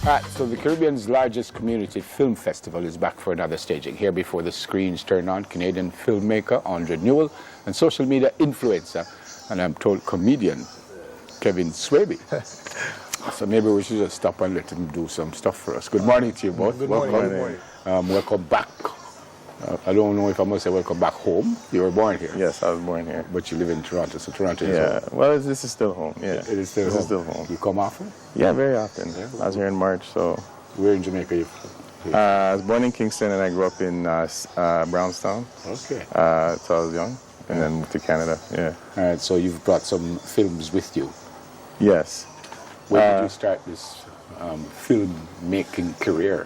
So the Caribbean's largest community film festival is back for another staging. Here before the screens turn on, Canadian filmmaker Andre Newell and social media influencer, and I'm told comedian, Kevin Swaby. So maybe we should just stop and let him do some stuff for us. Good morning to you both. Good welcome. morning. Welcome back. I don't know if I must say welcome back home. You were born here. Yes, I was born here. But you live in Toronto, so Toronto is Yeah, home. well, this is still home, yeah. It is still this home. is still home. You come often? Yeah, very often. Yeah. I was here in March, so... Where in Jamaica are you? I was born in Kingston and I grew up in Brownstown. Okay. So I was young, and then moved to Canada, yeah. All right, so you've brought some films with you. Yes. When did you start this film-making career?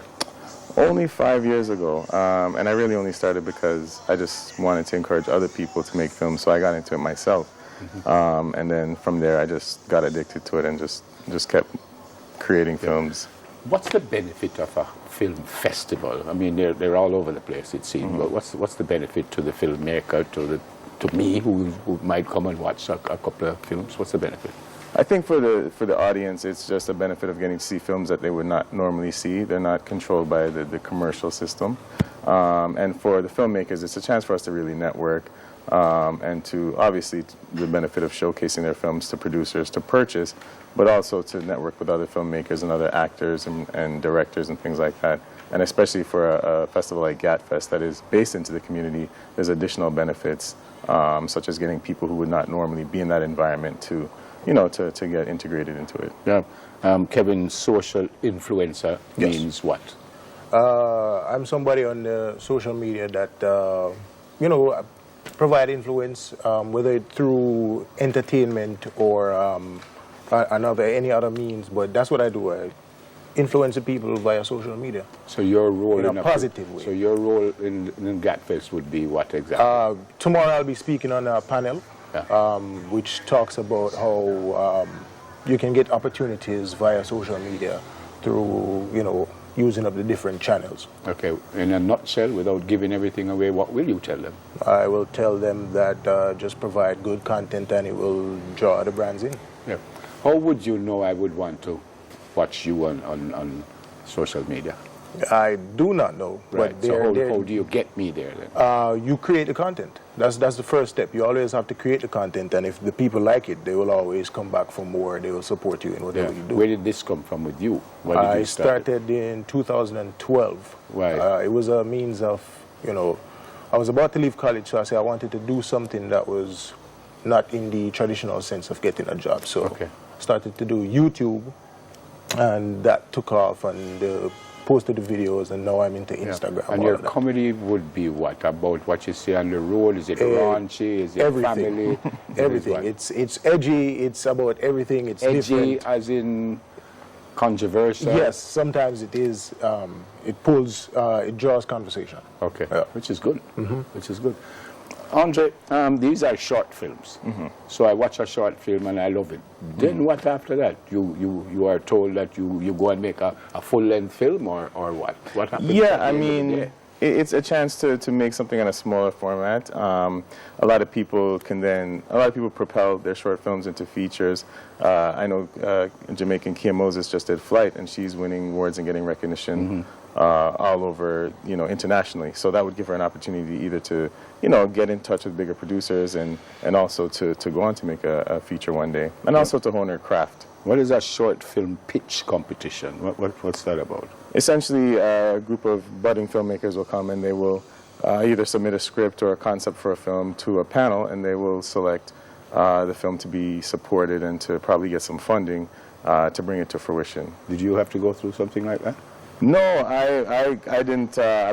Only 5 years ago, and I really only started because I just wanted to encourage other people to make films, so I got into it myself. Mm-hmm. And then from there, I just got addicted to it and just kept creating films. What's the benefit of a film festival? I mean, they're all over the place, it seems. Mm-hmm. But what's the benefit to the filmmaker, to me, who might come and watch a couple of films? What's the benefit? I think for the audience, it's just a benefit of getting to see films that they would not normally see. They're not controlled by the commercial system. And for the filmmakers, it's a chance for us to really network and to, obviously, the benefit of showcasing their films to producers to purchase, but also to network with other filmmakers and other actors and directors and things like that. And especially for a festival like Gatffest that is based into the community, there's additional benefits, such as getting people who would not normally be in that environment to get integrated into it. Yeah. Kevin, social influencer means what? I'm somebody on the social media that, provide influence, whether through entertainment or any other means, but that's what I do. I influence people via social media. So your role in a positive way. So your role in Gatffest would be what exactly? Tomorrow I'll be speaking on a panel. Yeah. Which talks about how you can get opportunities via social media through, using up the different channels. Okay. In a nutshell, without giving everything away, what will you tell them? I will tell them that just provide good content and it will draw the brands in. Yeah. How would you know I would want to watch you on social media? I do not know. Right. But so how do you get me there then? You create the content. That's the first step. You always have to create the content, and if the people like it, they will always come back for more. They will support you in whatever you do. Where did this come from with you? I started in 2012. Right. It was a means of, I was about to leave college, so I said I wanted to do something that was not in the traditional sense of getting a job. So started to do YouTube, and that took off, and posted the videos, and now I'm into Instagram. And your comedy would be what? About what you see on the road? Is it raunchy? Is it family? Everything. It's edgy. It's about everything. It's edgy different. As in controversial? Yes, sometimes it is. It draws conversation. Okay, which is good. Mm-hmm. Which is good. Andre, these are short films. Mm-hmm. So I watch a short film and I love it. Mm-hmm. Then what after that? You are told that you go and make a full-length film or what? What happens? Yeah, I mean, it's a chance to make something in a smaller format. A lot of people propel their short films into features. I know Jamaican Kia Moses just did Flight, and she's winning awards and getting recognition all over, internationally. So that would give her an opportunity either to, get in touch with bigger producers and also to go on to make a feature one day, and also to hone her craft. What is a short film pitch competition? What's that about? Essentially, a group of budding filmmakers will come and they will either submit a script or a concept for a film to a panel, and they will select the film to be supported and to probably get some funding to bring it to fruition. Did you have to go through something like that? No, I didn't. I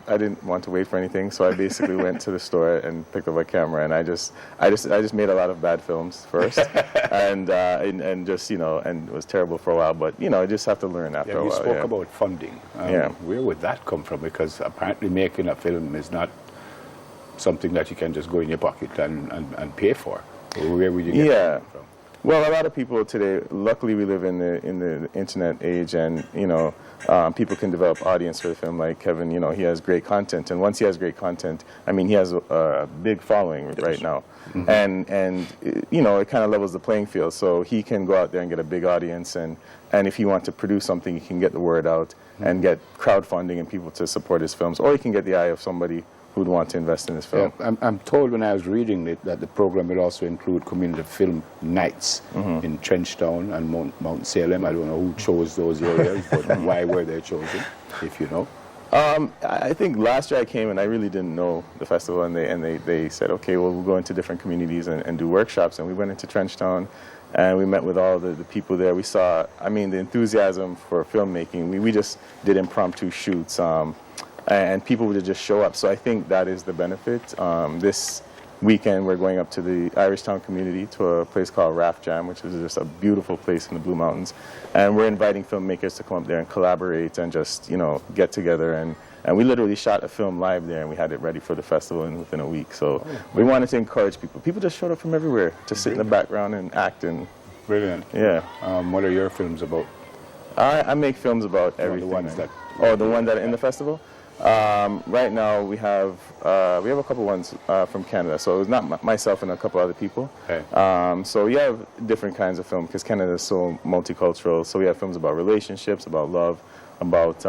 didn't want to wait for anything, so I basically went to the store and picked up a camera, and I just made a lot of bad films first, and just and it was terrible for a while. But you just have to learn after a while. You spoke about funding. Where would that come from? Because apparently making a film is not something that you can just go in your pocket and pay for. Where would you get that from? Well, a lot of people today, luckily we live in the internet age, and people can develop audience for the film. Like Kevin, he has great content, and once he has great content, I mean, he has a big following right now. Mm-hmm. and it kind of levels the playing field, so he can go out there and get a big audience, and if he wants to produce something, he can get the word out and get crowdfunding and people to support his films, or he can get the eye of somebody who'd want to invest in his film. Yeah, I'm told when I was reading it that the program will also include community film nights in Trenchtown and Mount Salem. I don't know who chose those areas, but why were they chosen, if you know? I think last year I came and I really didn't know the festival, and they said, okay, well, we'll go into different communities and do workshops, and we went into Trenchtown and we met with all the people there. We saw, I mean, the enthusiasm for filmmaking. We just did impromptu shoots, and people would just show up. So I think that is the benefit. This weekend we're going up to the Irishtown community to a place called Raft Jam, which is just a beautiful place in the Blue Mountains. And we're inviting filmmakers to come up there and collaborate and just, get together. And we literally shot a film live there, and we had it ready for the festival within a week. So we wanted to encourage people. People just showed up from everywhere to sit in the background and act. And brilliant. Yeah. What are your films about? I make films about everything. The ones that... Oh, the one that are in the festival? Right now we have a couple ones from Canada, so it was not myself and a couple other people. Okay. So we have different kinds of film because Canada is so multicultural. So we have films about relationships, about love, about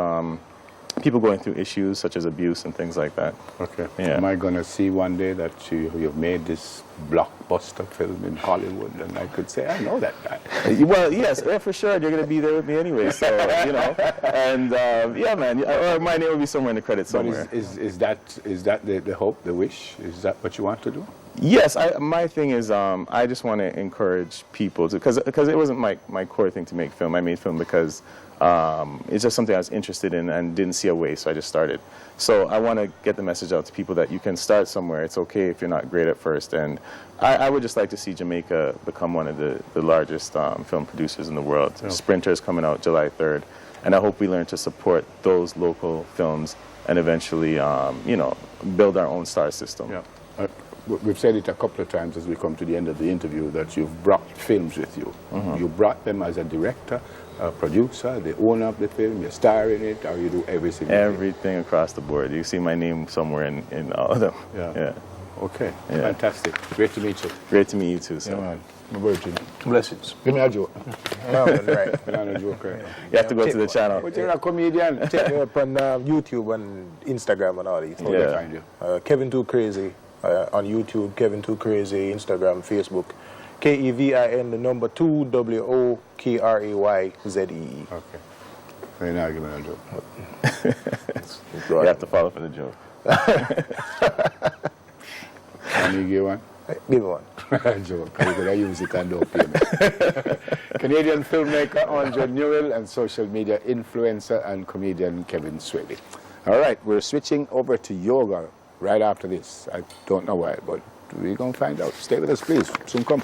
people going through issues such as abuse and things like that. Okay. Yeah. Am I going to see one day that you've made this blockbuster film in Hollywood, and I could say, I know that guy? Well, yes, for sure. You're going to be there with me anyway, so, And, yeah, man, or my name will be somewhere in the credits somewhere. But is that the hope, the wish? Is that what you want to do? Yes, my thing is I just want to encourage people because it wasn't my core thing to make film. I made film because it's just something I was interested in and didn't see a way, so I just started. So I want to get the message out to people that you can start somewhere. It's okay if you're not great at first. And I would just like to see Jamaica become one of the largest film producers in the world. Yeah. Sprinter is coming out July 3rd, and I hope we learn to support those local films and eventually, build our own star system. Yeah. We've said it a couple of times as we come to the end of the interview that you've brought films with you. You brought them as a director, a producer, the owner of the film, you star in it, or you do everything? Everything across the board. You see my name somewhere in all of them. Yeah. Okay. Yeah. Fantastic. Great to meet you. Great to meet you too, sir. Yeah, man. Virgin. Blessings. Give me a joke. No, right. Give me a joke, right? You have to go to the channel. But you're a comedian. Take me up on YouTube and Instagram and all these. How do they find you? Kevin Too Crazy on YouTube, Kevin Too Crazy, Instagram, Facebook. KEVIN, the number 2, WOKRAYZEE. Okay. Right now, give me a joke. You have to follow for the joke. Can you give one? Give me one. Joke. Because I use it and don't pay me. Canadian filmmaker Andre Newell and social media influencer and comedian Kevin Swaley. All right, we're switching over to yoga right after this. I don't know why, but we're going to find out. Stay with us, please. Soon come.